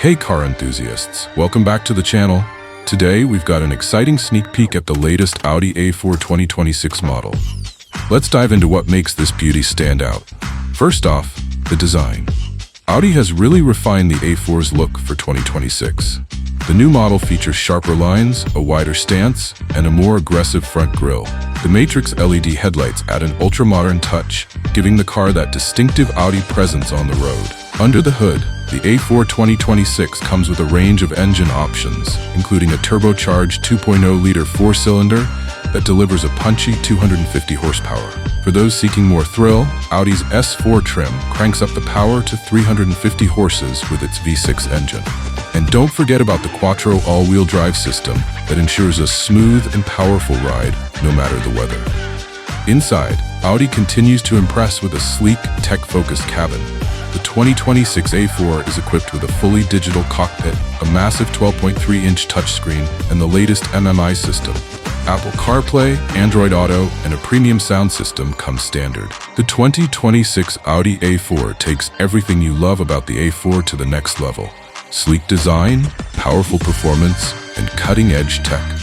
Hey car enthusiasts, welcome back to the channel. Today we've got an exciting sneak peek at the latest Audi A4 2026 model. Let's dive into what makes this beauty stand out. First off, the design. Audi has really refined the A4's look for 2026. The new model features sharper lines, a wider stance, and a more aggressive front grille. The Matrix LED headlights add an ultra-modern touch, giving the car that distinctive Audi presence on the road. Under the hood, the A4 2026 comes with a range of engine options, including a turbocharged 2.0-liter four-cylinder that delivers a punchy 250 horsepower. For those seeking more thrill, Audi's S4 trim cranks up the power to 350 horses with its V6 engine. And don't forget about the Quattro all-wheel drive system that ensures a smooth and powerful ride no matter the weather. Inside, Audi continues to impress with a sleek, tech-focused cabin. The 2026 A4 is equipped with a fully digital cockpit, a massive 12.3-inch touchscreen, and the latest MMI system. Apple CarPlay, Android Auto, and a premium sound system come standard. The 2026 Audi A4 takes everything you love about the A4 to the next level. Sleek design, powerful performance, and cutting-edge tech.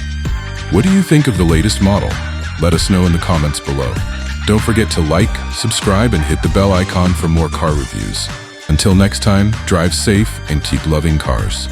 What do you think of the latest model? Let us know in the comments below. Don't forget to like, subscribe, and hit the bell icon for more car reviews. Until next time, drive safe and keep loving cars.